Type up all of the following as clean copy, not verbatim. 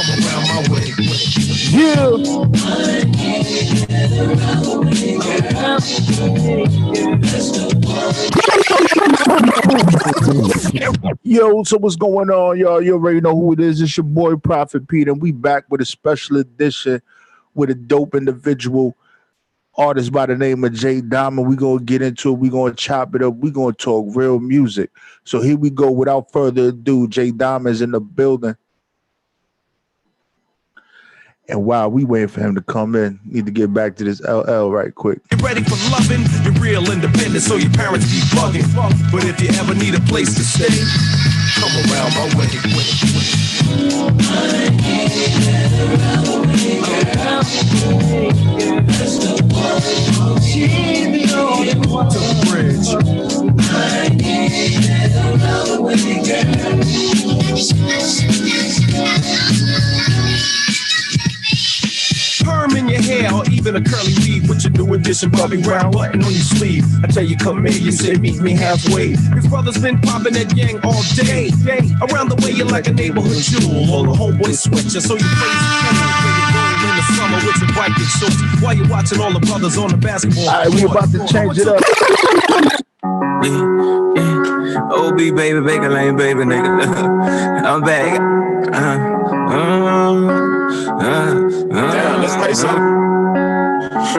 come around my way. Yo, so what's going on, y'all? You already know who it is. It's your boy Prophet Pete, and we back with a special edition with a dope individual artist by the name of J Diamondz. We're going to get into it. We're going to chop it up. We're going to talk real music. So here we go. Without further ado, J Diamondz in the building. And while we waiting for him to come in, need to get back to this LL right quick. Get ready for loving, you're real independent, so your parents be bugging. But if you ever need a place to stay, come around my way. To the bridge. Perm in your hair or even a curly weave with your new edition Bobby Brown button on your sleeve. I tell you come in, you say meet me halfway. His brother's been popping that yang all day. Around the way you're like a neighborhood jewel. All the homeboys switch you so you crazy cool. In the summer with your Viking suits while you're watching all the brothers on the basketball. All right, we about to change it up. OB baby, bacon lane baby nigga. I'm back. Let's play some.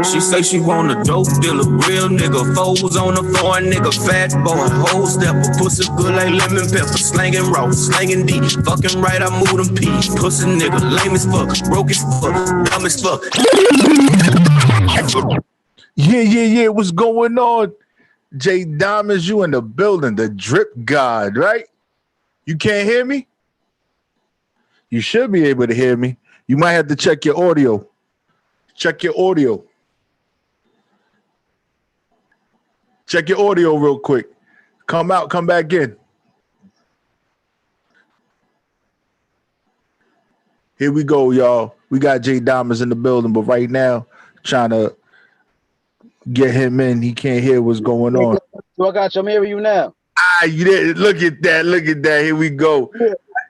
She say she want a dope dealer, real nigga. Foes on a foreign nigga, fat boy, whole stepper, pussy good like lemon pepper, slanging raw, slanging deep, fucking right, I move them peas. Pussy nigga, lame as fuck, broke as fuck, dumb as fuck. Yeah. What's going on? J Diamondz, you in the building, the drip god, right? You can't hear me? You should be able to hear me. You might have to check your audio. Check your audio. Check your audio real quick. Come out, come back in. Here we go, y'all. We got J Diamondz in the building, but right now, trying to get him in. He can't hear what's going on. So I got you. I'm hearing you now. Ah, you did. Look at that. Look at that. Here we go.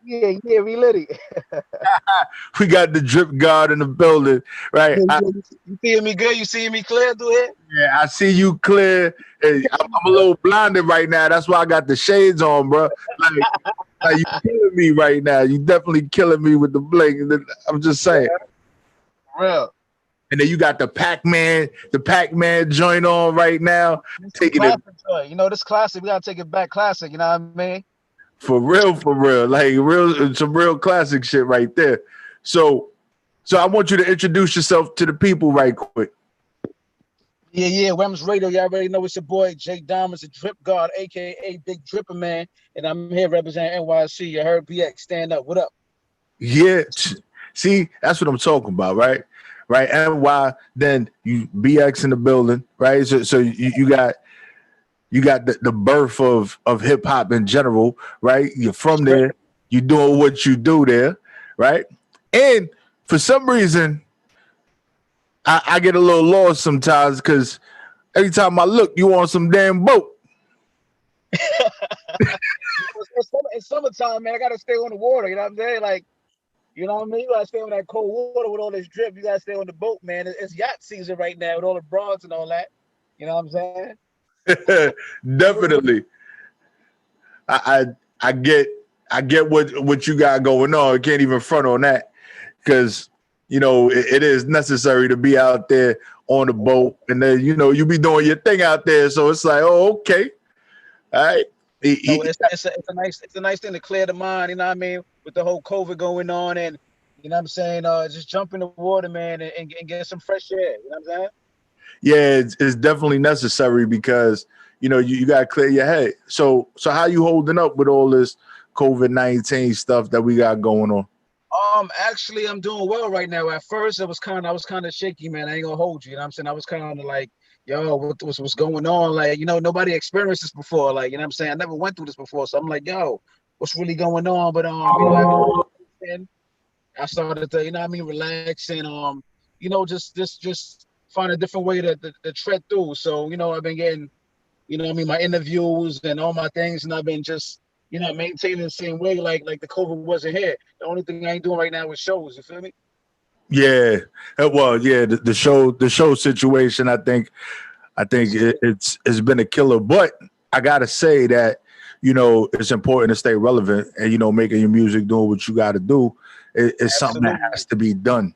Yeah, we lit it. We got the drip god in the building, right? You seeing me good? You seeing me clear through here? Yeah, I see you clear. Hey, I'm a little blinded right now. That's why I got the shades on, bro. Like you killing me right now. You definitely killing me with the blink. I'm just saying. Real. And then you got the Pac-Man joint on right now. Taking it. You know, this classic, we gotta take it back classic, you know what I mean? For real. Like some real classic shit right there. So I want you to introduce yourself to the people right quick. Yeah, Wems Radio, y'all already know it's your boy J Diamondz, the Drip God, aka Big Dripper Man, and I'm here representing NYC. You heard BX, stand up. What up? Yeah, see, that's what I'm talking about, right? Right, NY, then you BX in the building, right? So you got the birth of hip hop in general, right? You're from there, you're doing what you do there, right? And for some reason, I get a little lost sometimes because every time I look, you on some damn boat. It's summertime, man. I gotta stay on the water. You know what I'm saying? Like, you know what I mean? You gotta stay on that cold water with all this drip. You gotta stay on the boat, man. It's yacht season right now with all the broads and all that. You know what I'm saying? Definitely. I get what you got going on. I can't even front on that because you know it is necessary to be out there on the boat, and then you know you be doing your thing out there. So it's like, oh, okay, all right. It's a nice thing to clear the mind. You know what I mean? With the whole COVID going on, and you know what I'm saying, just jump in the water, man, and get some fresh air. You know what I'm saying? Yeah, it's definitely necessary because you know you got to clear your head. So how you holding up with all this COVID-19 stuff that we got going on? Actually, I'm doing well right now. At first, I was kind of shaky, man. I ain't gonna hold you. You know what I'm saying? I was kind of like, yo, what's going on? Like, you know, nobody experienced this before. Like, you know what I'm saying? I never went through this before. So I'm like, yo, what's really going on? But, you know, I started to, you know what I mean, relax and, you know, just find a different way to tread through. So, you know, I've been getting, you know what I mean, my interviews and all my things. And I've been just maintaining the same way like the COVID wasn't here. The only thing I ain't doing right now is shows. You feel me? Yeah. Well, yeah, the show situation, it's been a killer. But I gotta say that, it's important to stay relevant and, making your music, doing what you gotta do is something that has to be done,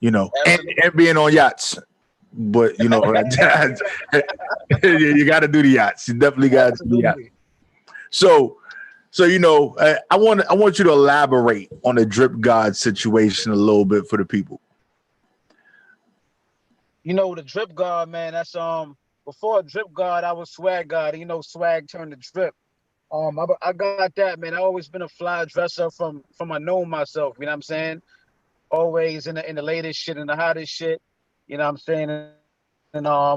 and being on yachts. But you gotta do the yachts. You definitely gotta do the yachts. So I want you to elaborate on the Drip God situation a little bit for the people. The Drip God, man, that's before Drip God, I was Swag God. Swag turned to Drip. I got that, man. I always been a fly dresser from I know myself, you know what I'm saying? Always in the latest shit and the hottest shit, you know what I'm saying? And I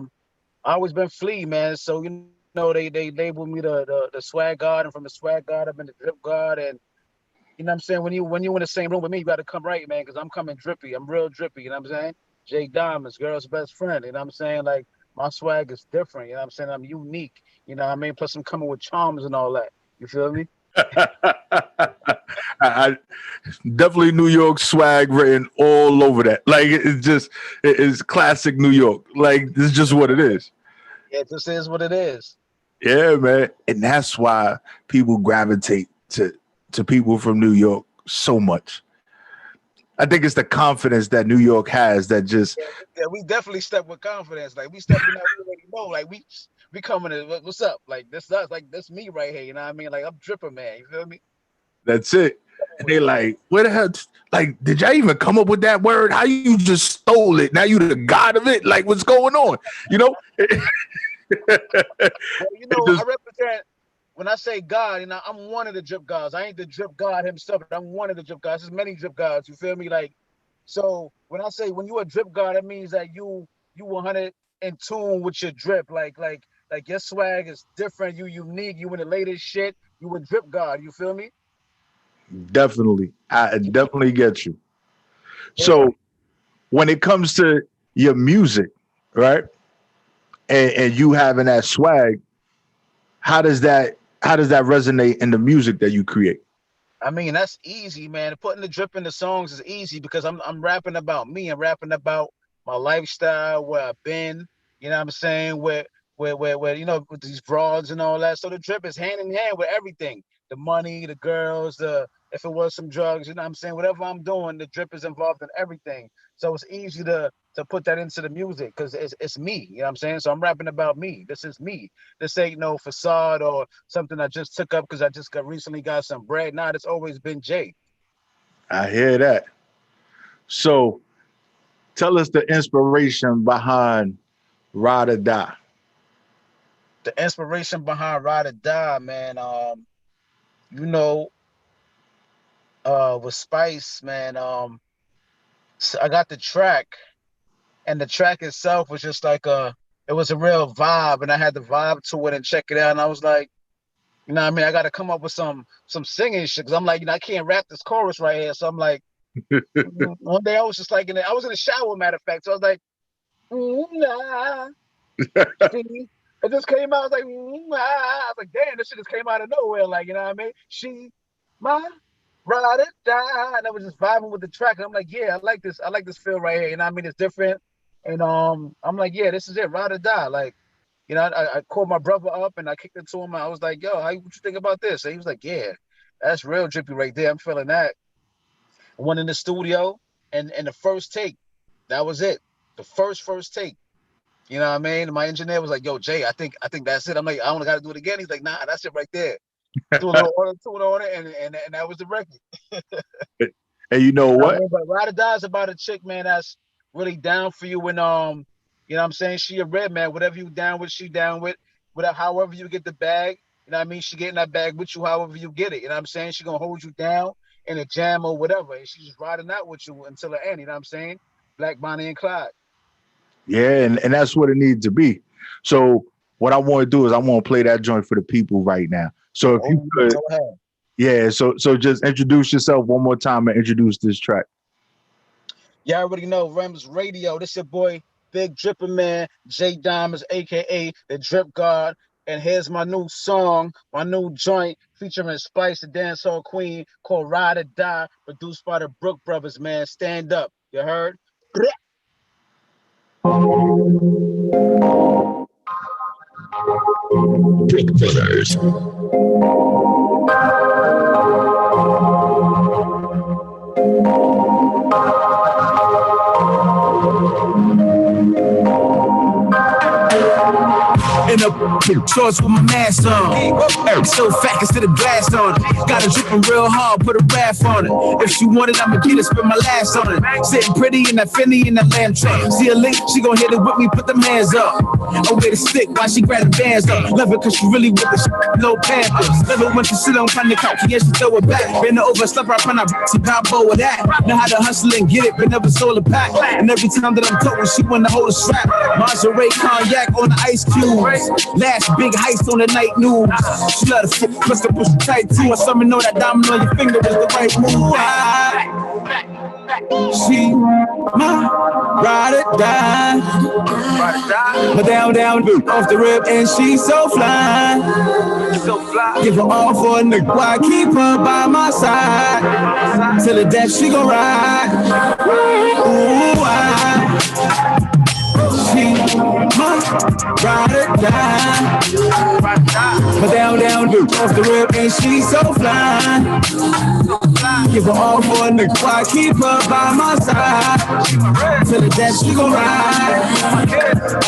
always been Flea, man. So they labeled me the Swag God, and from the Swag God I've been the Drip God. And you know what I'm saying, when you in the same room with me, you got to come right, man, because I'm coming drippy. I'm real drippy, you know what I'm saying? J Diamondz, girl's best friend, you know what I'm saying? Like, my swag is different, you know what I'm saying? I'm unique, you know what I mean? Plus I'm coming with charms and all that. You feel me? I definitely New York swag written all over that. Like, it's classic New York. Like, this is just what it is. Yeah, this is what it is. Yeah, man. And that's why people gravitate to people from New York so much. I think it's the confidence that New York has that just... Yeah, we definitely step with confidence. Like, we stepping out, we already know. Like, we coming in, what's up? Like, this us, like, this me right here, you know what I mean? Like, I'm Dripper, man, you feel me? That's it. And they like, where the hell, like, did y'all even come up with that word? How you just stole it? Now you the god of it? Like, what's going on? Well, I represent... When I say God, I'm one of the Drip gods. I ain't the Drip God himself, but I'm one of the Drip gods. There's many Drip gods. You feel me? Like, so when you a Drip God, that means that you 100 in tune with your drip. Like your swag is different. You unique. You in the latest shit. You a Drip God. You feel me? Definitely. I definitely get you. Yeah. So when it comes to your music, right? And you having that swag, how does that resonate in the music that you create? I mean, that's easy, man. Putting the drip in the songs is easy because I'm rapping about me. I'm rapping about my lifestyle, where I've been, you know what I'm saying, where with these broads and all that. So the drip is hand in hand with everything. The money, the girls, if it was some drugs, you know what I'm saying? Whatever I'm doing, the drip is involved in everything. So it's easy to put that into the music because it's me, you know what I'm saying? So I'm rapping about me. This is me. This ain't no facade or something I just took up because I just recently got some bread. Nah, it's always been Jay. I hear that. So tell us the inspiration behind Ride or Die. The inspiration behind Ride or Die, man, with Spice, man, so I got the track, and the track itself was just like it was a real vibe, and I had the vibe to it and check it out, and I was like, you know what I mean? I got to come up with some singing shit, because I'm like, I can't rap this chorus right here, so I'm like, one day I was just like, I was in the shower, matter of fact, so I was like, nah. It just came out, I was like, I was like, damn, this shit just came out of nowhere, like, you know what I mean? She, my ride or die, and I was just vibing with the track, and I'm like, yeah, I like this feel right here, you know what I mean? It's different, and I'm like, yeah, this is it, ride or die, like, I called my brother up, and I kicked it to him, and I was like, yo, what you think about this? And he was like, yeah, that's real drippy right there, I'm feeling that. I went in the studio, and the first take, that was it, the first take. You know what I mean? My engineer was like, yo, Jay, I think that's it. I'm like, I only got to do it again. He's like, nah, that's it right there. Do a little auto-tune on it, and that was the record. And you know what? But Ride or Die is about a chick, man, that's really down for you. And, you know what I'm saying? She a red, man. Whatever you down with, she down with. Whatever, however you get the bag, you know what I mean? She getting that bag with you however you get it. You know what I'm saying? She going to hold you down in a jam or whatever. And she's just riding out with you until the end. You know what I'm saying? Black Bonnie and Clyde. Yeah, and that's what it needs to be. So what I want to do is I want to play that joint for the people right now. So if you could, go ahead. Yeah, so just introduce yourself one more time and introduce this track. Y'all already know Rems Radio. This your boy, Big Dripper Man, J Diamondz, aka the Drip God. And here's my new song, my new joint featuring Spice, the dancehall queen, called Ride or Die, produced by the Brook Brothers, man. Stand up. You heard? Brook Brothers. In a shorts with my mask on. So fat, instead of glass on it. Got it dripping real hard, put a raft on it. If she want it, I'ma get it, spend my last on it. Sitting pretty in that Finny in that lamb truck. See a link, she gon' hit it with me, put them hands up. Oh, wait a stick while she grab the bands up. Love it cause she really with the no pampers. Love it when she sit on the couch, yeah, she throw it back. Bend her over, slap her up on her see combo with that. Know how to hustle and get it, but never sold a pack. And every time that I'm toting, she wanna hold a strap. Monterey cognac on the ice cubes. Last big heist on the night news. She let her press the push tight too. I saw me know that diamond on your finger was the right move. She my ride or die. But down off the rip and she so fly. Give her all for a nigga. Why keep her by my side? Till the death she gon' ride. Ooh, she my ride or die. But down off the rip and she so fly. Give her all for a nigga. Why keep her by my side? Till the death she gon' ride.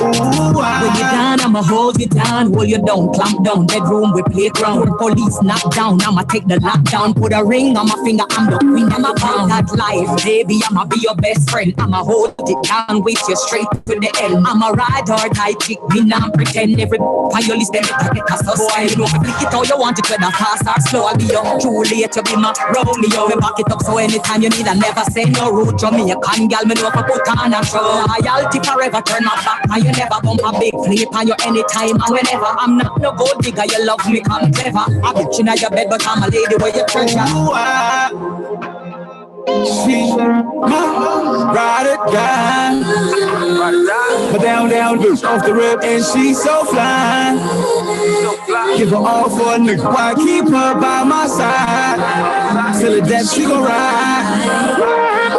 Ooh, when you down, I'ma hold you down. Hold you down, clamp down. Bedroom with playground. Police knock down. I'ma take the lockdown. Put a ring on my finger. I'm the queen. I'm about that life, baby. I'ma be your best friend. I'ma hold it down with you straight to the end. I'ma ride or die chick. Me not pretend every violence them to get us so you know, flick it how you want it, whether fast or slow. I'll be your Juliet, you be my Romeo. We back it up so anytime you need, I never say no rude. Jamaican girl, me know for put on a show. Loyalty forever, turn my back, and you never bump a big flip on you anytime and whenever. I'm not no gold digger, you love me, come clever. I bitch in your bed, but I'm a lady where you treasure. She my ride or die. But down off the rip and she so fly. Give her all for a nigga. Why keep her by my side? Till the death she gon' ride.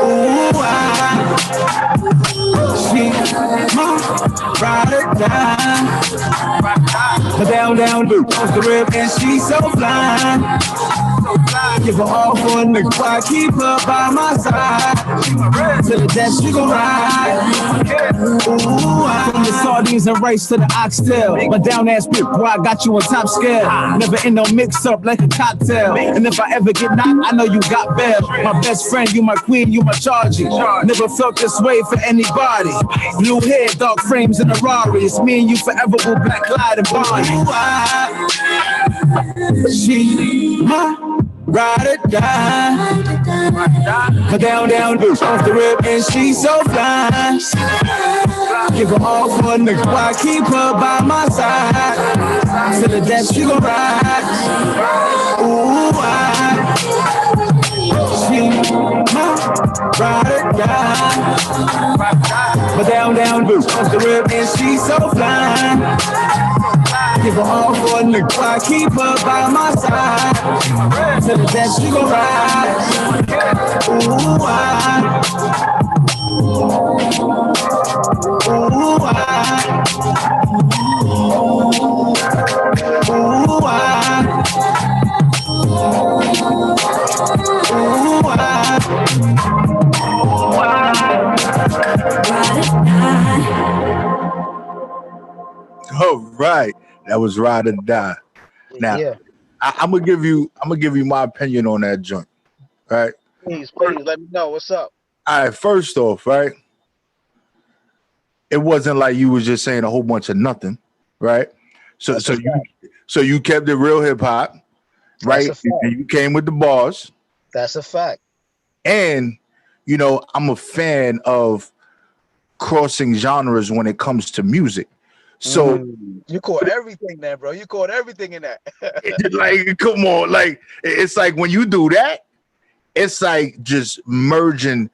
Ooh, she my ride or die. But down off the rip and she so fly. Give her all for a nigga. Why keep her by my side? Till the death she gon' ride. Ooh, from the sardines and rice to the oxtail. My down ass bitch, boy, I got you on top scale. Never in no mix up like a cocktail. And if I ever get knocked, I know you got bail. My best friend, you my queen, you my charge. Never felt this way for anybody. Blue hair, dark frames in a Rari. It's me and you forever with Black Clyde and Bonnie. She my ride or die. But down off the rip and she so fly. Give her all for a nigga. Why keep her by my side? Till the death she gon' ride. Ooh, she my ride or die. But down off the rip and she so fly. Give her all for a nigga. Why keep her by my side? Till the death she gon' ride. Ooh, All right, that was Ride or Die. Now, Yeah. I'm gonna give you my opinion on that joint. Right? Please, let me know what's up. All right, first off, right? It wasn't like you was just saying a whole bunch of nothing, right? So you kept it real hip hop, right? And you came with the bars. That's a fact. And you know, I'm a fan of crossing genres when it comes to music. So you caught everything there, bro. You caught everything in that. like, come on, like it's like when you do that, it's like just merging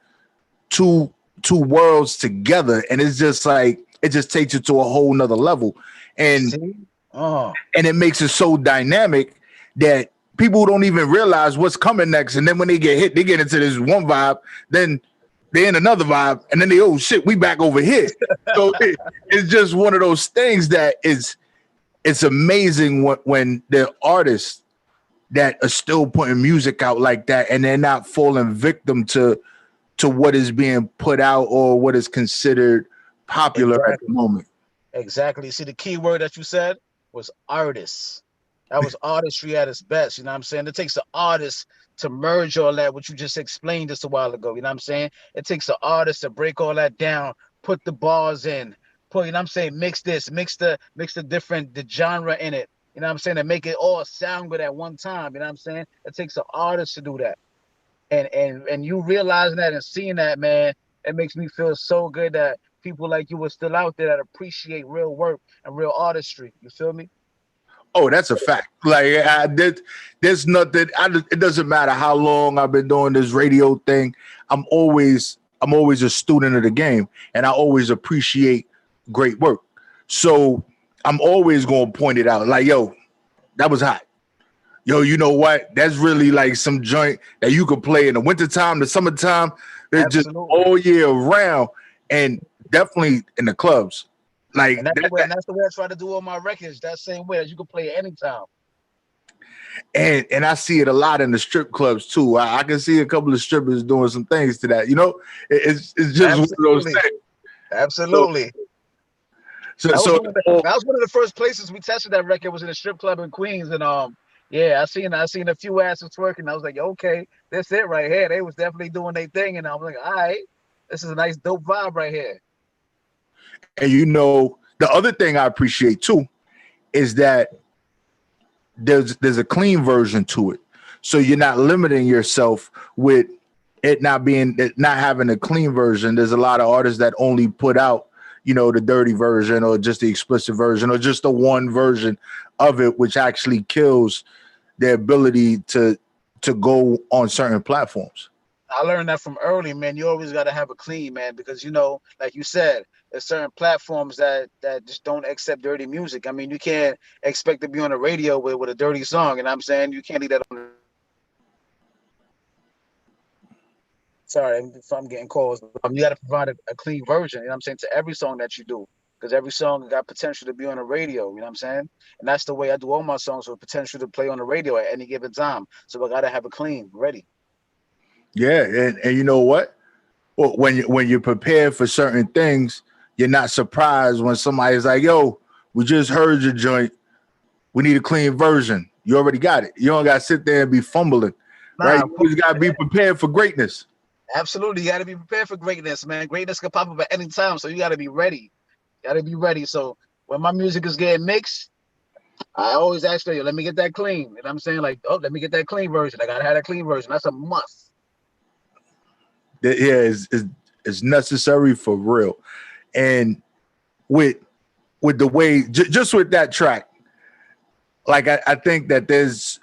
two worlds together, and it's just like it just takes you to a whole nother level. And And it makes it so dynamic that people don't even realize what's coming next. And then when they get hit, they get into this one vibe, then they're in another vibe, and then they, oh shit, we back over here. So it's just one of those things that it's amazing when the artists that are still putting music out like that, and they're not falling victim to what is being put out or what is considered popular at the moment. Exactly. See, the key word that you said was artists. That was artistry at its best. You know what I'm saying? It takes an artist to merge all that, what you just explained just a while ago. You know what I'm saying? It takes an artist to break all that down, put the bars in, put, you know what I'm saying, mix this, mix the the genre in it. You know what I'm saying? And make it all sound good at one time. You know what I'm saying? It takes an artist to do that. And you realizing that and seeing that, man, it makes me feel so good that people like you are still out there that appreciate real work and real artistry. You feel me? Oh, that's a fact. Like there's nothing. It doesn't matter how long I've been doing this radio thing. I'm always a student of the game, and I always appreciate great work. So I'm always going to point it out. Like, yo, that was hot. Yo, you know what? That's really like some joint that you could play in the wintertime, the summertime, it's just all year round, and definitely in the clubs. Like and that's the way I try to do all my records. That same way that you can play it anytime. And I see it a lot in the strip clubs too. I can see a couple of strippers doing some things to that. You know, it's just one of those things. Absolutely. So that was one of the first places we tested that record, was in a strip club in Queens, and yeah, I seen a few asses twerking. I was like, okay, that's it right here. They was definitely doing their thing, and I was like, all right, this is a nice dope vibe right here. And you know, the other thing I appreciate too is that there's a clean version to it. So you're not limiting yourself with it not having a clean version. There's a lot of artists that only put out, you know, the dirty version or just the explicit version or just the one version of it, which actually kills their ability to go on certain platforms. I learned that from early, man. You always got to have a clean, man, because, you know, like you said, there's certain platforms that just don't accept dirty music. I mean, you can't expect to be on the radio with a dirty song, and I'm saying you can't leave that on. Sorry, if I'm getting calls. You got to provide a clean version, you know what I'm saying, to every song that you do, because every song got potential to be on the radio, you know what I'm saying? And that's the way I do all my songs, with potential to play on the radio at any given time. So I got to have a clean, ready. Yeah, and you know what? Well, when you're prepared for certain things, you're not surprised when somebody's like, yo, we just heard your joint. We need a clean version. You already got it. You don't got to sit there and be fumbling, right? You got to be prepared for greatness. Absolutely. You got to be prepared for greatness, man. Greatness can pop up at any time, so you got to be ready. You got to be ready. So when my music is getting mixed, I always ask you, let me get that clean. You know what I'm saying? Like, oh, let me get that clean version. I got to have that clean version. That's a must. Yeah, it's necessary for real. And with the way, just with that track, like I think that there's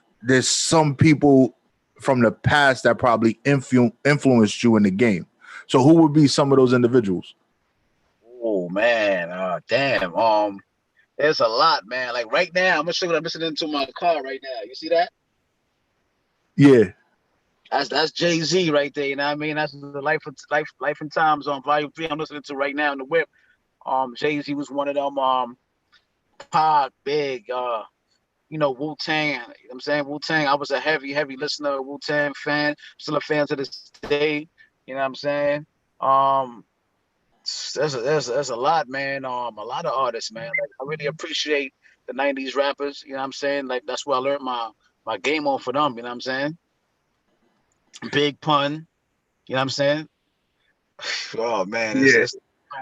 some people from the past that probably influenced you in the game. So who would be some of those individuals? Oh man, damn. There's a lot, man. Like right now, I'm gonna show you what I'm listening to my car right now. You see that? Yeah. That's Jay-Z right there, you know what I mean? That's the Life and Times on Volume 3 I'm listening to right now in the whip. Jay-Z was one of them, Pac, Big, you know, Wu-Tang. You know what I'm saying? Wu-Tang, I was a heavy listener, Wu-Tang fan, still a fan to this day, you know what I'm saying? There's a lot, man. A lot of artists, man. Like, I really appreciate the 90s rappers, you know what I'm saying? Like, that's where I learned my game on for them, you know what I'm saying? Big Pun, you know what I'm saying? Oh man, there's so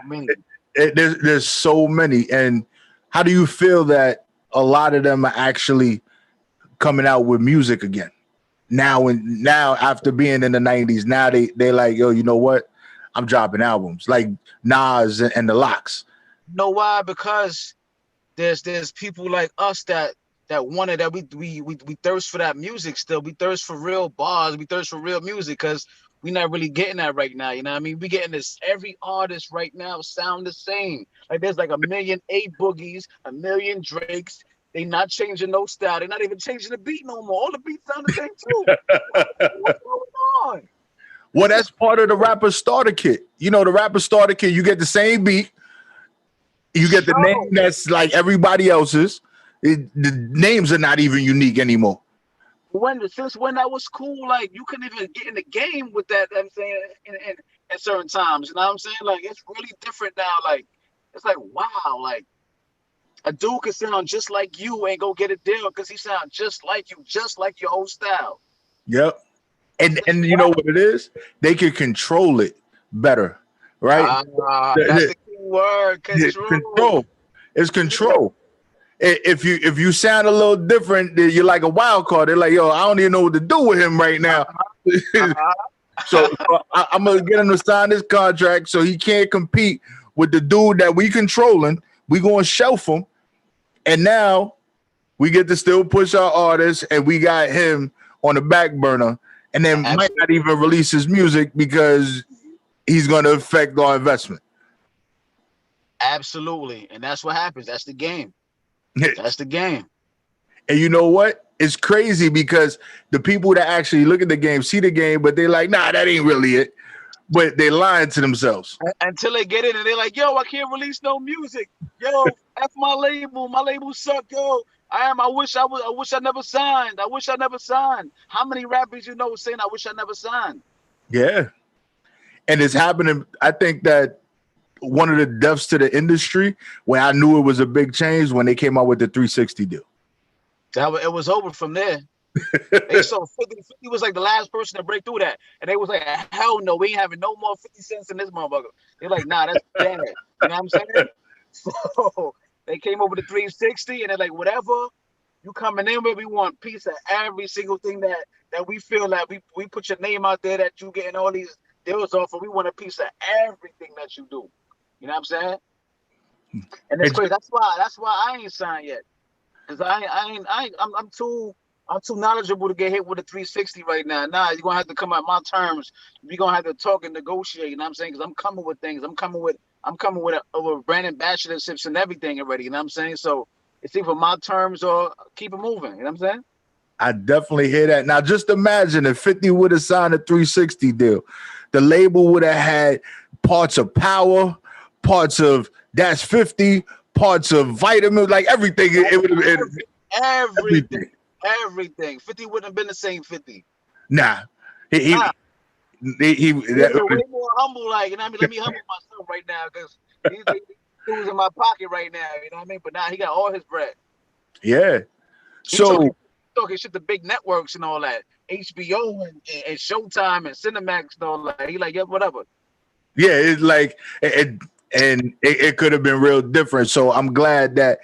many. There's so many. And how do you feel that a lot of them are actually coming out with music again? Now after being in the 90s, now they like, yo, you know what? I'm dropping albums like Nas and the Locks. You know why? Because there's people like us that wanted that we thirst for that music still. We thirst for real bars. We thirst for real music because we're not really getting that right now. You know what I mean? We getting this, every artist right now sound the same. Like there's like a million A Boogies, a million Drakes, They not changing no style. They're not even changing the beat no more. All the beats sound the same too. What's going on? Well, that's part of the rapper starter kit. You know, the rapper starter kit, you get the same beat, you get the name that's like everybody else's. The names are not even unique anymore. Since when that was cool, like you couldn't even get in the game with that. I'm saying in certain times, you know what I'm saying? Like it's really different now. Like it's like wow, like a dude can sound just like you and go get a deal because he sound just like you, just like your old style. Yep. And you know what it is? They can control it better, right? That's the key word. Control. It's control. If you sound a little different, you're like a wild card. They're like, yo, I don't even know what to do with him right now. So I'm gonna get him to sign this contract so he can't compete with the dude that we controlling. We gonna shelf him, and now we get to still push our artists, and we got him on the back burner, and then might not even release his music because he's gonna affect our investment. Absolutely, and that's what happens. That's the game. That's the game. And you know what? It's crazy because the people that actually look at the game see the game, but they're like, nah, that ain't really it. But they lying to themselves. Until they get in and they're like, yo, I can't release no music. Yo, F my label. My label suck, yo. I wish I never signed. I wish I never signed. How many rappers you know saying I wish I never signed? Yeah. And it's happening. I think that one of the deaths to the industry where I knew it was a big change when they came out with the 360 deal. It was over from there. They saw 50 was like the last person to break through that. And they was like, hell no, we ain't having no more 50 cents in this motherfucker. They're like, nah, that's bad. You know what I'm saying? So they came over to 360 and they're like, whatever you coming in with, we want a piece of every single thing that we feel like we put your name out there that you getting all these deals off of. We want a piece of everything that you do. You know what I'm saying? And it's crazy. That's why I ain't signed yet. Cause I'm too knowledgeable to get hit with a 360 right now. Nah, you're gonna have to come at my terms. We're gonna have to talk and negotiate. You know what I'm saying? Because I'm coming with things. I'm coming with a brand ambassadorships and everything already. You know what I'm saying? So it's either my terms or keep it moving. You know what I'm saying? I definitely hear that. Now just imagine if 50 would have signed a 360 deal. The label would have had parts of Power, parts of That's 50, parts of Vitamin, like everything. It would have been everything. 50 wouldn't have been the same 50. Nah. He way more humble, like, you know what I mean? Let me humble myself right now because he was in my pocket right now, you know what I mean? But now he got all his bread. Yeah. So talking shit to big networks and all that. HBO and Showtime and Cinemax and all that. He like, yeah, whatever. Yeah, it's like it could have been real different. So I'm glad that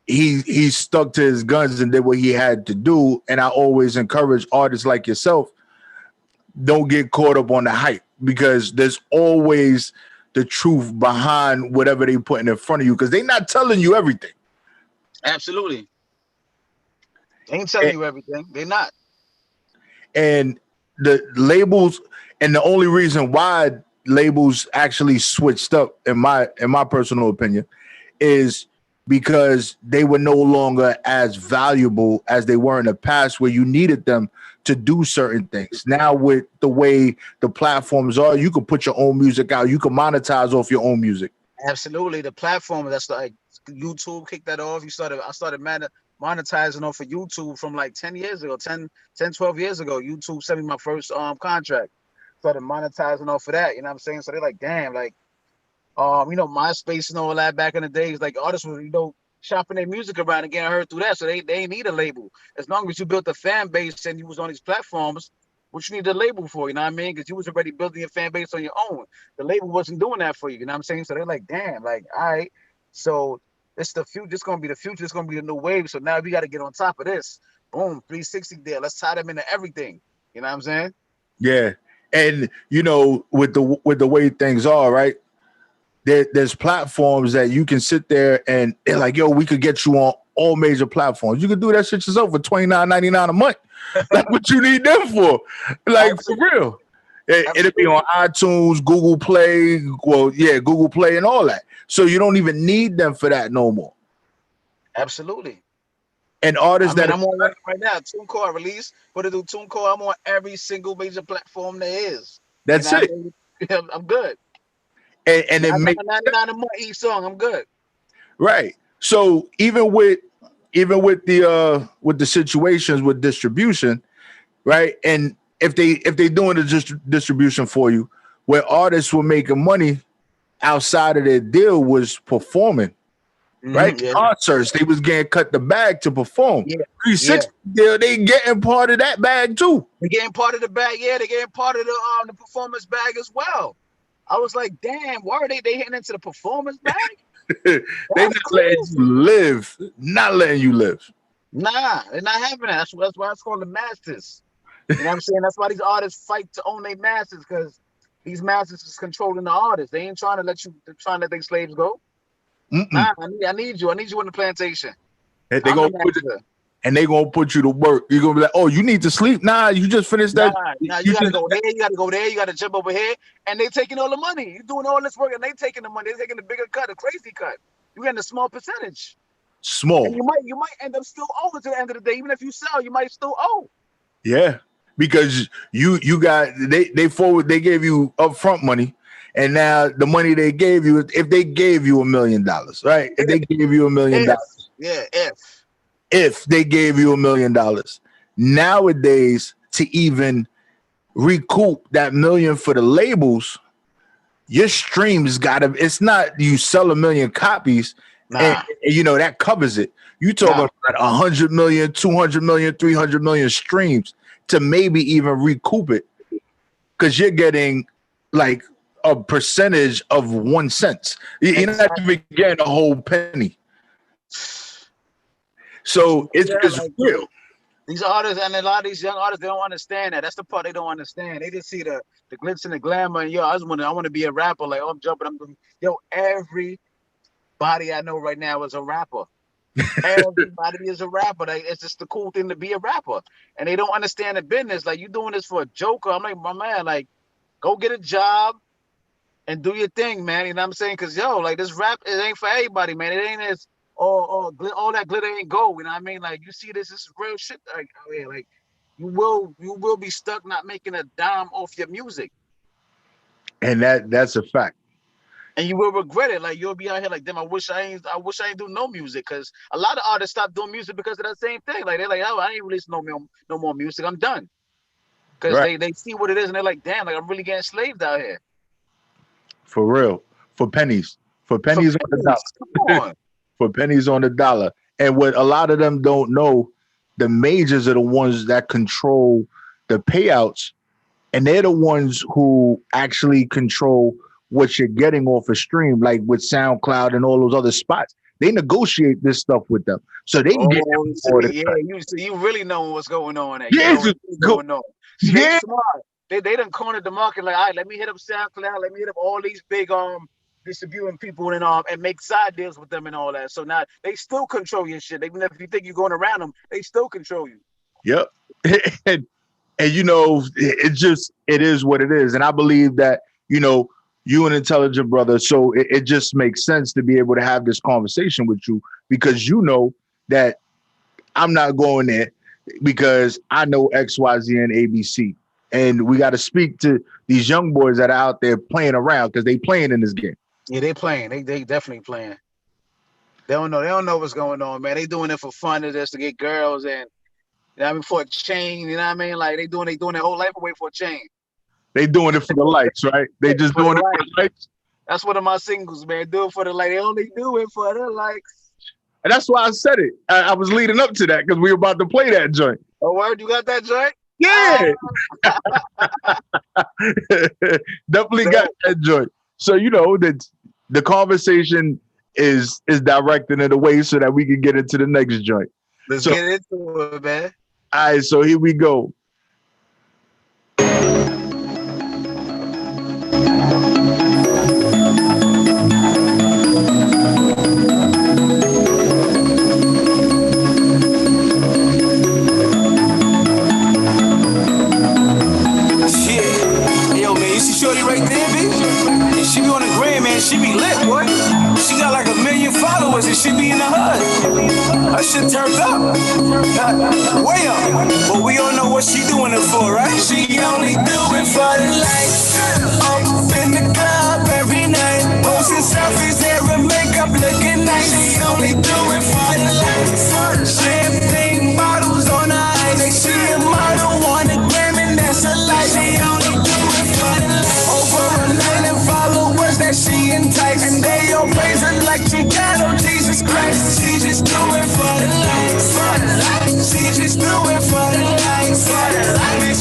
he stuck to his guns and did what he had to do. And I always encourage artists like yourself, don't get caught up on the hype because there's always the truth behind whatever they putting in front of you because they're not telling you everything. Absolutely. They ain't telling you everything. They're not. And the labels, and the only reason why labels actually switched up, in my personal opinion, is because they were no longer as valuable as they were in the past, where you needed them to do certain things. Now with the way the platforms are, you can put your own music out. You can monetize off your own music. Absolutely. The platform, that's like YouTube kicked that off. I started monetizing off of YouTube from like 10 years ago, 12 years ago. YouTube sent me my first contract. Started monetizing off of that, you know what I'm saying? So they're like, damn, like, MySpace and all that back in the days, like artists were, shopping their music around and getting heard through that. So they ain't need a label. As long as you built a fan base and you was on these platforms, what you need a label for, you know what I mean? Because you was already building your fan base on your own. The label wasn't doing that for you, you know what I'm saying? So they're like, damn, like, all right. So it's the future. It's gonna be the future. It's gonna be the new wave. So now we got to get on top of this. Boom, 360 there. Let's tie them into everything. You know what I'm saying? Yeah, and with the way things are, right? There's platforms that you can sit there and they're like, yo, we could get you on all major platforms. You could do that shit yourself for $29.99 a month. Like what you need them for? Like Absolutely. For real. It'll be on iTunes, Google Play, Google Play and all that. So you don't even need them for that no more. Absolutely. And artists I'm on one right now. TuneCore release. Put it through TuneCore. I'm on every single major platform there is. That's it. I'm good. And it makes $99 a month each song. I'm good. Right. So even with the situations with distribution, right? And if they doing the distribution for you, where artists were making money outside of their deal was performing, right? Yeah. Concerts, they was getting cut the bag to perform. Yeah. 360 deal, they getting part of that bag too. They getting part of the bag. Yeah, they getting part of the performance bag as well. I was like, damn, why are they hitting into the performance bag? They not letting you live. Not letting you live. Nah, they're not having that. That's why it's called the masters. You know what I'm saying? That's why these artists fight to own their masters, because these masters is controlling the artists. They ain't trying to let their slaves go. Nah, I need you. I need you on the plantation. They gonna put you to work. You're gonna be like, oh, you need to sleep. Nah, you just finished that. Nah, you gotta go there. You gotta go there. You gotta jump over here, and they taking all the money. You doing all this work, and they taking the money. They taking the bigger cut, a crazy cut. You getting a small percentage. Small. And you might end up still owe to the end of the day. Even if you sell, you might still owe. Yeah, because you got they gave you upfront money, and now the money they gave you, if they gave you $1 million, right? If they gave you $1 million, if they gave you $1 million, nowadays to even recoup that million for the labels, your streams gotta. It's not you sell 1 million copies. And you know that covers it. You talking about 100 million, 200 million, 300 million streams to maybe even recoup it, because you're getting like a percentage of 1 cent. You're not even getting a whole penny. So it's real. These artists and a lot of these young artists, they don't understand that. That's the part they don't understand. They just see the glitz and the glamour. And I want to be a rapper. Like, oh, I'm jumping. I'm doing. Everybody I know right now is a rapper. Everybody is a rapper. Like, it's just the cool thing to be a rapper. And they don't understand the business. Like, you doing this for a joker. I'm like, my man, like, go get a job and do your thing, man. You know what I'm saying? Because, like, this rap, it ain't for everybody, man. It ain't as, all that glitter ain't gold. You know what I mean? Like, you see this is real shit out here. Like, you will be stuck not making a dime off your music. And that's a fact. And you will regret it. Like, you'll be out here like, damn, I wish I ain't do no music. Because a lot of artists stop doing music because of that same thing. Like, they're like, oh, I ain't release no more music. I'm done. Because they see what it is and they're like, damn, like, I'm really getting slaved out here. For real. For pennies. On the dollar. Come on. For pennies on the dollar. And what a lot of them don't know, the majors are the ones that control the payouts. And they're the ones who actually control what you're getting off a stream, like with SoundCloud and all those other spots. They negotiate this stuff with them, so they can get you really know what's going on. Going on. See, they smart. They done cornered the market. Like, all right, let me hit up SoundCloud. Let me hit up all these big distributing people and make side deals with them and all that. So now they still control your shit. Even if you think you're going around them, they still control you. Yep. and it is what it is. And I believe that you an intelligent brother, so it just makes sense to be able to have this conversation with you, because you know that I'm not going there because I know X, Y, Z, and ABC. And we got to speak to these young boys that are out there playing around, because they playing in this game. Yeah, they playing. They definitely playing. They don't know what's going on, man. They doing it for fun, just to get girls and, for a chain. You know what I mean? Like, they doing their whole life away for a chain. They doing it for the lights, right? They just doing it for the lights. That's one of my singles, man. Do it for the light. They only do it for the likes. And that's why I said it. I was leading up to that because we were about to play that joint. Oh, word? You got that joint? Yeah. Definitely got that joint. So, that the conversation is directing it away so that we can get into the next joint. Let's get into it, man. All right, so here we go. Shorty right there, bitch. She be on the gram Hey man, she be lit, boy. She got like 1 million followers and she be in the hood. Her shit turned up. Way up. But we all know what she doing it for, right? She only do it for the lights. Up in the club every night. Posting selfies, hair and makeup looking nice. She only do it for the lights. Champagne bottles on her eyes. She a model, want a gram and that's a lie. She only do it for the lights. Over 1 million followers that she entice. And they all praise her like she got on Jesus Christ. She just do it for the lights. She just do it for the lights.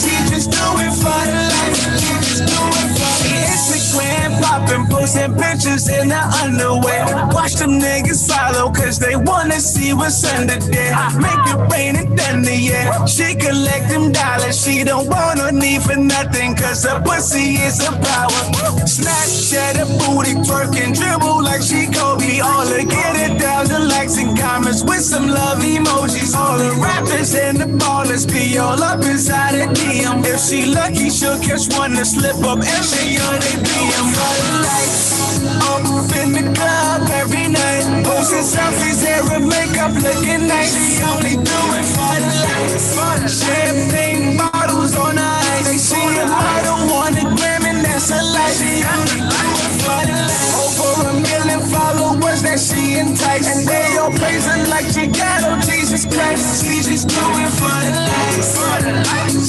She just do it for the lights. She just do it for the lights. Instagram popping, posting pictures in her underwear. Watch them niggas follow cause they wanna see what's under there. Make it rain and thunder, yeah. She collect them dollars. She don't want no need for nothing cause her pussy is a power. Snapchat her booty twerking, dribble like she Kobe. All her get it down to likes and comments with some love emojis. All the rappers and the ballers be all up inside her DM. If she lucky, she'll catch one to slip up and be on their DM. For the lights, up in the club every night. Posting selfies, hair and makeup looking nice. She only do it for the lights. Champagne bottles on her eyes. She a model, want a gram and that's a lie. She only do it for the lights. Over 1 million followers that she entice. And they all praise her like she got on Jesus Christ. She just do it for the lights.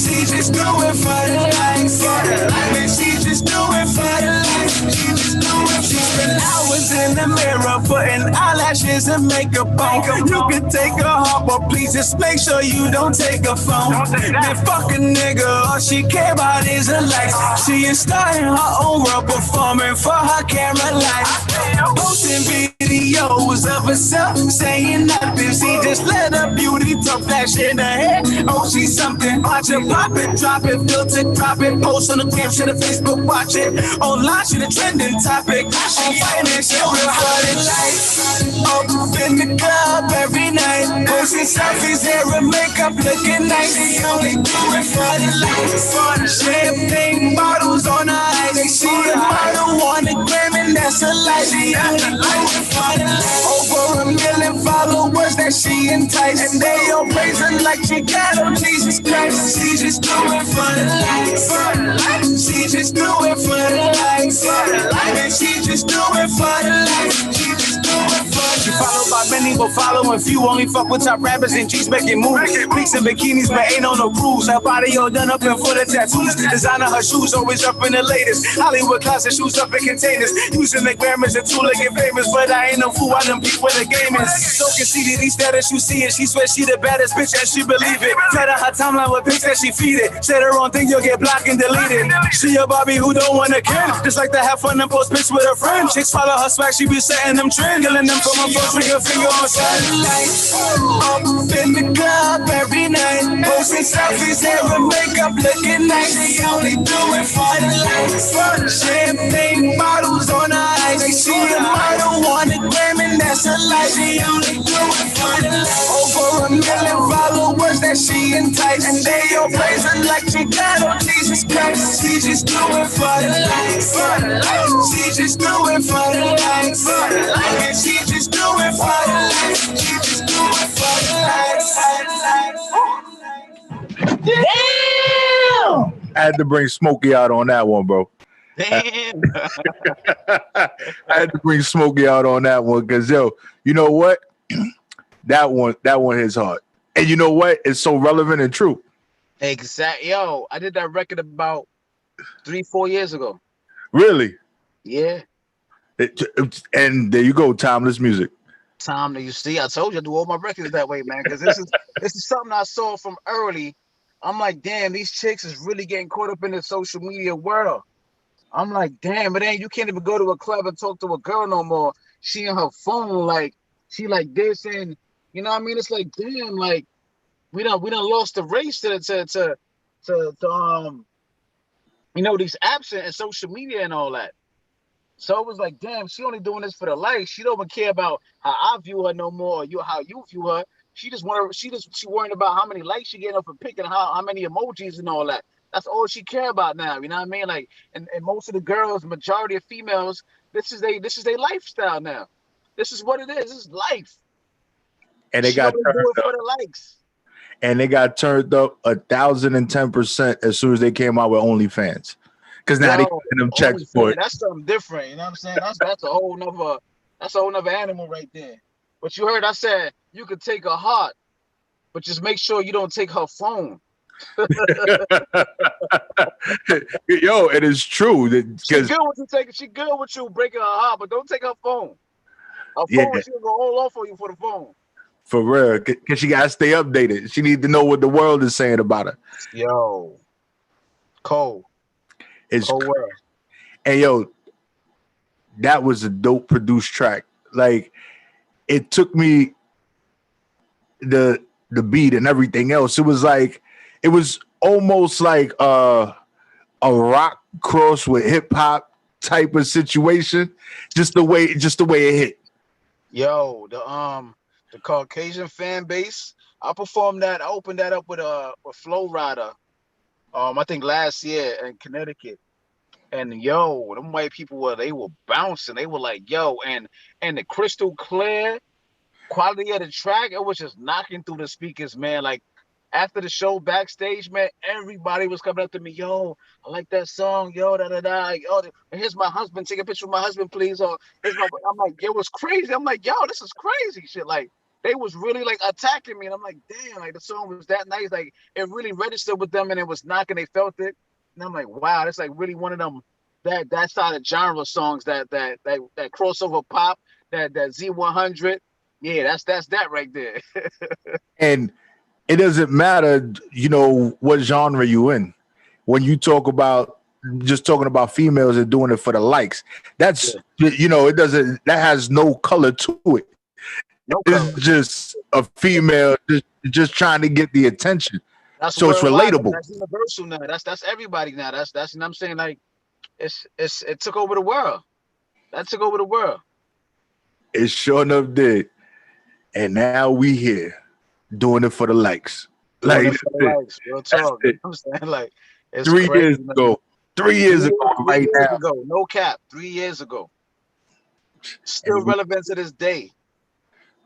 She just do it for the lights. Man, she just do it for the lights. She just do it. She spend hours in the mirror putting eyelashes and makeup on. You can take her home, but please just make sure you don't take her phone. Man, fuck a nigga, all she care about is her lights. She is starting her own world, performing for her camera lights. Posting videos of herself, saying nothing. She just let her beauty talk, flash in her head. Oh, she's something. Watch her pop it, drop it, filter, drop it. Post on the gram, shit on Facebook, watch it. Online, she the trending topic. On financial, for the lights. Up in the club every night. Posting selfies, hair and makeup looking nice. She only do it for the lights. Champagne bottles on her eyes. She a model, want a gram and that's a lie. She only do it for the lights. Over 1 million followers that she entice. And they all praise her like she got on Jesus Christ. She just do it for the lights. She just do it for the lights. And she just do it for the lights. She just do it for the lights. She followed by many, but following few. Only fuck with top rappers and G's making moves. Pics and bikinis, but ain't on no cruise. Her body all done up and full of tattoos. Designer her shoes, always up in the latest. Hollywood closet shoes up in containers. Using the gram as a tool to get famous, but I ain't no fool. I done beat where the game is. So conceited, each status you see it. She swears she the baddest bitch and she believe it. Fed her her timeline with pics that she feed it. Said her own thing, you'll get blocked and deleted. She a Bobby who don't want a kid. Just like to have fun and post pics with her friends. Chicks follow her swag, she be setting them trends. Killing them from her phone, finger on satellites. Up in the club every night. Posting selfies, hair and makeup looking nice. She only do it for the lights. Champagne bottles on her eyes. She a model, want a gram and that's a lie. She only do it for the lights. Over 1 million followers that she entice. And they all praise her like she got on Jesus Christ. She just do it for the lights. She just do it for the lights. And she just do it for the lights. She just do it for the lights. Damn! I had to bring Smokey out on that one, bro. Damn. I had to bring Smokey out on that one because, yo, you know what? that one hits hard. And you know what? It's so relevant and true. Exactly. Yo, I did that record about 3-4 years ago. Really? Yeah. And there you go, timeless music. Time that you see, I told you I do all my records that way, man. Because this is something I saw from early. I'm like, damn, these chicks is really getting caught up in the social media world. I'm like, damn, but you can't even go to a club and talk to a girl no more. She on her phone, like she like this, and you know what I mean? It's like, damn, like we done lost the race to you know, these apps and social media and all that. So it was like, damn, she only doing this for the likes. She don't even care about how I view her no more, or how you view her. She worrying about how many likes she getting off a pic and how many emojis and all that. That's all she care about now. You know what I mean? Like, and most of the girls, majority of females, this is their lifestyle now. This is what it is. This is life. And they She got only turned do it for up. the likes. And they got turned up 1,010% as soon as they came out with OnlyFans. Because now they Yo, getting them checks only for fan, it. that's something different. You know what I'm saying? That's a whole nother animal right there. But you heard I said you could take her heart, but just make sure you don't take her phone. Yo, it is true She because good with you taking. She good with you breaking her heart, but don't take her phone. Her yeah, phone, she gonna hold on for you for the phone. for real, because she gotta stay updated. She need to know what the world is saying about her. Yo, cold It's world. and yo, that was a dope produced track. Like it took me the beat and everything else. It was almost like a rock cross with hip hop type of situation. Just the way it hit. Yo, the Caucasian fan base. I performed that. I opened that up with Flow Rider. I think last year in Connecticut. And yo, them white people they were bouncing. They were like, yo, and the crystal clear quality of the track, it was just knocking through the speakers, man. Like after the show backstage, man, everybody was coming up to me, yo, I like that song, yo, da da da. Yo, here's my husband. Take a picture with my husband, please. Or here's my. I'm like, it was crazy. I'm like, yo, this is crazy shit. Like they was really like attacking me, and I'm like, damn, like the song was that nice. Like it really registered with them, and it was knocking. They felt it, and I'm like, wow, that's like really one of them that side of genre songs that crossover pop that Z100. Yeah, that's that right there. And it doesn't matter, what genre you in. When you talk about just talking about females and doing it for the likes, that's it doesn't that has no color to it. No It's color. just a female just trying to get the attention. That's So it's worldwide. relatable. That's universal now. That's everybody now. That's you know what I'm saying. Like it took over the world. That took over the world. It sure enough did. And now we here doing it for the likes. Doing Like it for the likes. Real talk. You know what I'm saying? Like it's 3 crazy. years ago. 3 years ago, right now. Ago. No cap. 3 years ago. Still And relevant to this day.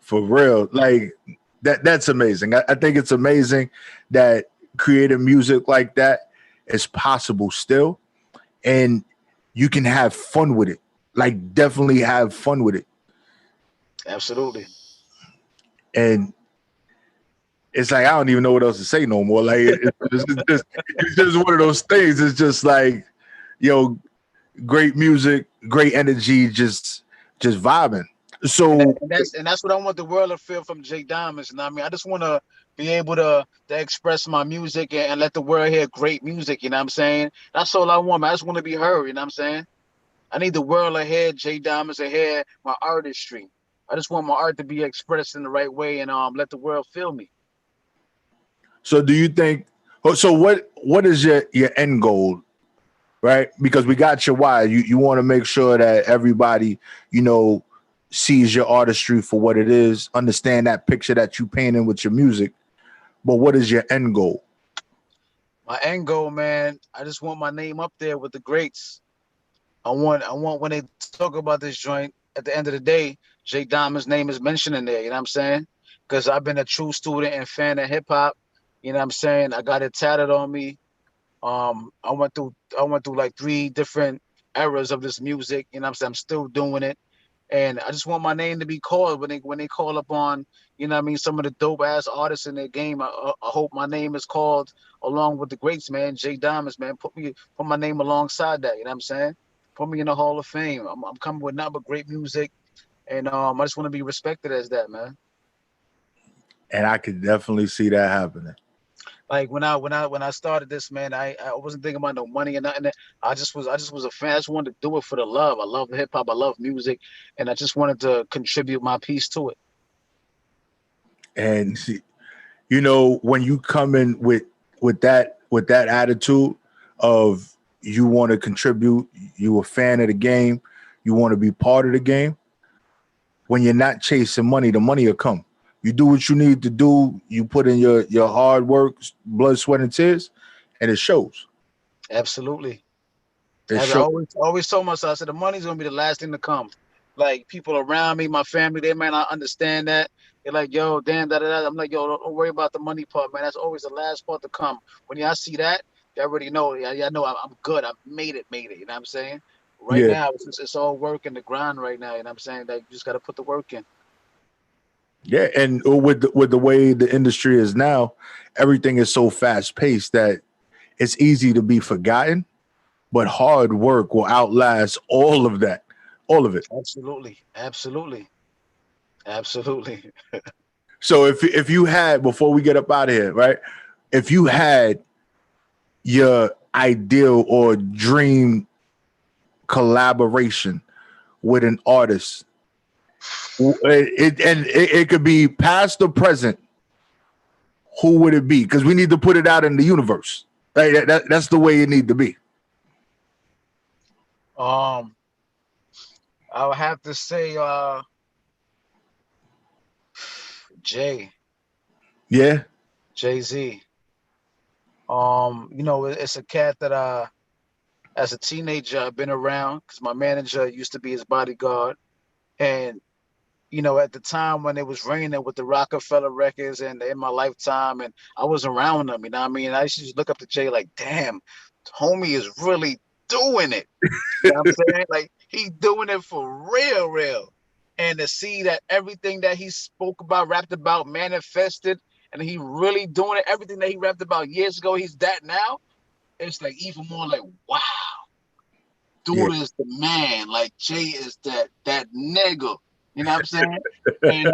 for real. Like that's amazing. I think it's amazing that creating music like that is possible still. And you can have fun with it. Like definitely have fun with it. Absolutely. And it's like I don't even know what else to say no more. Like it's just one of those things. It's just like, great music, great energy, just vibing. So and that's what I want the world to feel from J Diamondz. And I mean, I just want to be able to express my music and let the world hear great music. You know what I'm saying? That's all I want, man. I just want to be heard. You know what I'm saying? I need the world to hear J Diamondz, to hear my artistry. I just want my art to be expressed in the right way and let the world feel me. So do you think? So what is your end goal, right? Because we got your why. You want to make sure that everybody sees your artistry for what it is, understand that picture that you painting with your music. But what is your end goal? My end goal, man, I just want my name up there with the greats. I want when they talk about this joint, at the end of the day, J Diamond's name is mentioned in there. You know what I'm saying? Because I've been a true student and fan of hip hop. You know what I'm saying? I got it tatted on me. I went through like 3 different eras of this music. You know what I'm saying? I'm still doing it. And I just want my name to be called when they call upon, some of the dope ass artists in their game. I hope my name is called along with the greats, man. J Diamondz, man. Put my name alongside that. You know what I'm saying? Put me in the Hall of Fame. I'm coming with nothing but great music, and I just want to be respected as that, man. And I could definitely see that happening. Like when I started this, man, I wasn't thinking about no money or nothing. I just was a fan. I just wanted to do it for the love. I love hip hop. I love music, and I just wanted to contribute my piece to it. And see, when you come in with that attitude of you want to contribute, you a fan of the game, you want to be part of the game. When you're not chasing money, the money will come. You do what you need to do. You put in your hard work, blood, sweat, and tears, and it shows. Absolutely. It's As I sure. always told myself, I said the money's gonna be the last thing to come. Like people around me, my family, they might not understand that. They're like, yo, damn, da da da. I'm like, yo, don't worry about the money part, man. That's always the last part to come. When y'all see that, y'all already know. Y'all know I'm good. I've made it. You know what I'm saying? Right Yeah. now, it's all work and the grind right now. You know what I'm saying? Like, you just got to put the work in. Yeah, and with the way the industry is now, everything is so fast paced that it's easy to be forgotten, but hard work will outlast all of that, all of it. Absolutely. Absolutely. Absolutely. So if you had, before we get up out of here, right? If you had your ideal or dream collaboration with an artist, it could be past or present, who would it be? Because we need to put it out in the universe. Right? That's the way it need to be. I would have to say Jay. Yeah. Jay-Z. It's a cat that as a teenager I've been around because my manager used to be his bodyguard. And at the time when it was raining with the Rockefeller records and In My Lifetime, and I was around them, you know what I mean? I used to just look up to Jay like, damn, homie is really doing it. You know what I'm saying? Like, he's doing it for real, real. And to see that everything that he spoke about, rapped about, manifested, and he really doing it, everything that he rapped about years ago, he's that now. It's like even more like, wow, Yeah. dude is the man. Like Jay is that nigga. You know what I'm saying? And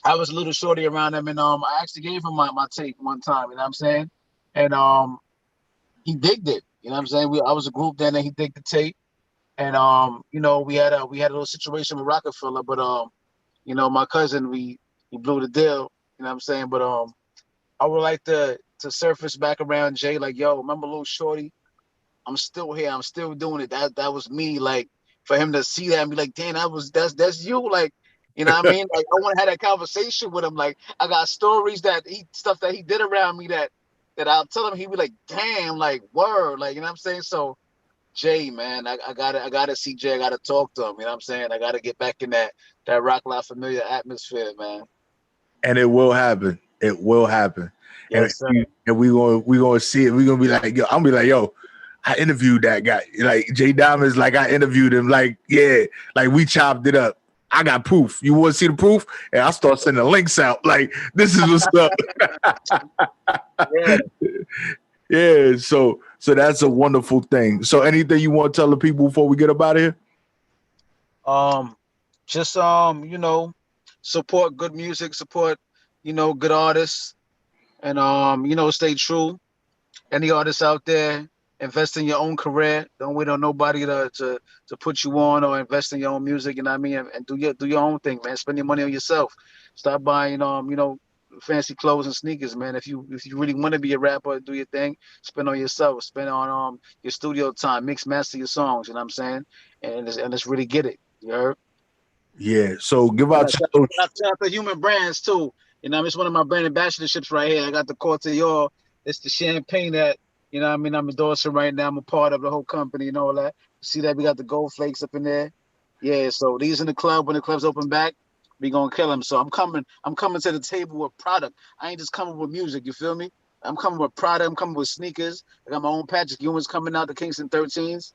I was a little shorty around him, and I actually gave him my tape one time. You know what I'm saying? And he digged it. You know what I'm saying? I was a group then, and he digged the tape. And we had a little situation with Rockefeller, but my cousin, he blew the deal. You know what I'm saying? But I would like to surface back around Jay, like, yo, remember little shorty? I'm still here. I'm still doing it. That was me. Like, for him to see that and be like, damn, that's you. Like, you know what I mean? Like, I want to have that conversation with him. Like, I got stories stuff that he did around me that I'll tell him. He'd be like, damn, like, word, like, you know what I'm saying? So Jay, man, I gotta see Jay. I gotta talk to him. You know what I'm saying? I gotta get back in that Rock La Familia atmosphere, man. And it will happen. It will happen. Yes, sir. And we gonna see it. We're gonna be like, yo, I'm gonna be like, yo, I interviewed that guy. Like J Diamondz, like I interviewed him. Like, yeah, like we chopped it up. I got proof. You want to see the proof? And I start sending links out. Like, this is what's up. Yeah. Yeah. So that's a wonderful thing. So anything you want to tell the people before we get up out of here? Just support good music, support, good artists, and stay true. Any artists out there, invest in your own career. Don't wait on nobody to put you on or invest in your own music, you know what I mean? And do your own thing, man. Spend your money on yourself. Stop buying fancy clothes and sneakers, man. If you really want to be a rapper, do your thing. Spend on yourself. Spend on your studio time. Mix master your songs. You know what I'm saying? And let's really get it. You heard? Yeah. So give out Shout out to Human Brands too. It's one of my brand ambassadorships right here. I got the Corte. It's the champagne that I'm endorsing right now. I'm a part of the whole company and all that. See that we got the gold flakes up in there. Yeah. So these in the club when the club's open back. We gonna kill them. So I'm coming to the table with product. I ain't just coming with music. You feel me? I'm coming with product. I'm coming with sneakers. I got my own Patrick Ewing's coming out, the Kingston 13s.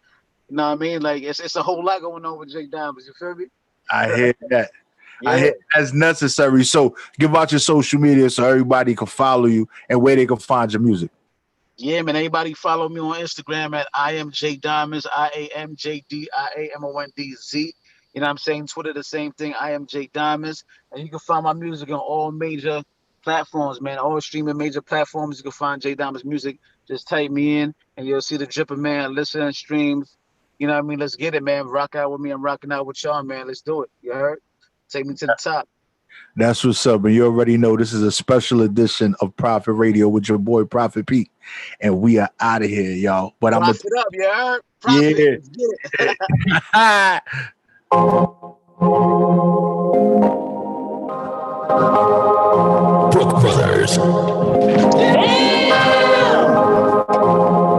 You know what I mean? Like it's a whole lot going on with J Diamondz. You feel me? I hear that. Yeah. I hear that's necessary. So give out your social media so everybody can follow you and where they can find your music. Yeah, man. Anybody follow me on Instagram at I am J Diamondz, IAMJDIAMONDZ. You know what I'm saying? Twitter, the same thing. I am J Diamondz. And you can find my music on all major platforms, man. All streaming major platforms. You can find J Diamondz music. Just type me in and you'll see the dripper, man. Listen and streams. You know what I mean? Let's get it, man. Rock out with me. I'm rocking out with y'all, man. Let's do it. You heard? Take me to the top. That's what's up. And you already know this is a special edition of Prophet Radio with your boy Prophet Pete. And we are out of here, y'all. But I'm Profit up, you heard? Profit. Yeah. Let's get it. Brook Brothers. Yeah!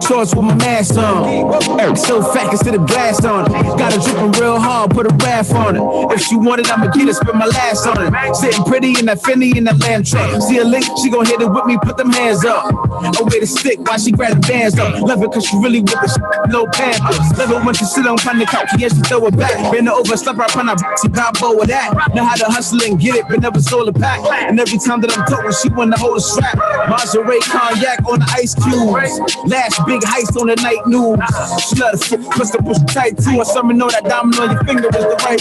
shorts with my mask on. So fat, consider blast on it. Got her dripping real hard, put a raff on it. If she want it, I'ma get it, spend my last on it. Sitting pretty in that Fendi in that lamb truck. See a link, she gon' hit it with me, put them hands up. Away the stick while she grab the bands up. Love it cause she really with the shit, no pampers. Love it when she sit on the couch, yeah, she throw it back. Bend her over, slap her up on her, she pop with that. Know how to hustle and get it, but never sold a pack. And every time that I'm talking, she wanna hold a strap. Maserati cognac on the ice cubes. Last big heist on the night news. She love the push the push tight too. And some know that diamond on your finger was the right.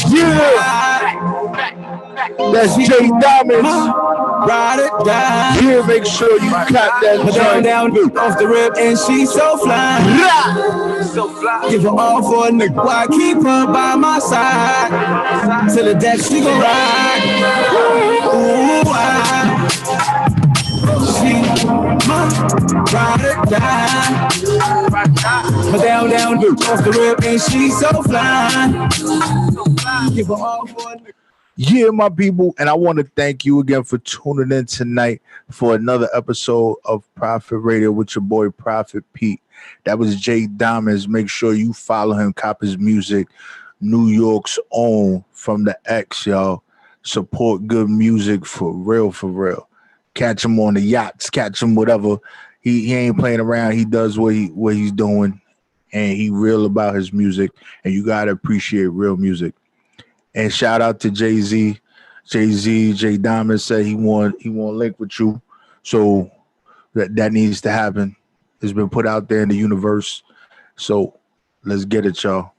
That's J Diamondz. Ride it down. Here, make sure you clap that joint. Down off the rip, and she's so fly. Give her all for a nigga. Why keep her by my side? Till the death she gon' ride. Ooh, she ride it down. But down off the rip, and she's so fly. Give her all for a nigga. Yeah, my people, and I want to thank you again for tuning in tonight for another episode of Prophet Radio with your boy Prophet Pete. That was J Diamondz. Make sure you follow him, cop his music, New York's own from the X, y'all. Support good music for real, for real. Catch him on the yachts, catch him whatever. He ain't playing around. He does what he's doing, and he real about his music, and you gotta appreciate real music. And shout out to Jay-Z. J Diamondz said he want link with you. So that needs to happen. It's been put out there in the universe. So let's get it, y'all.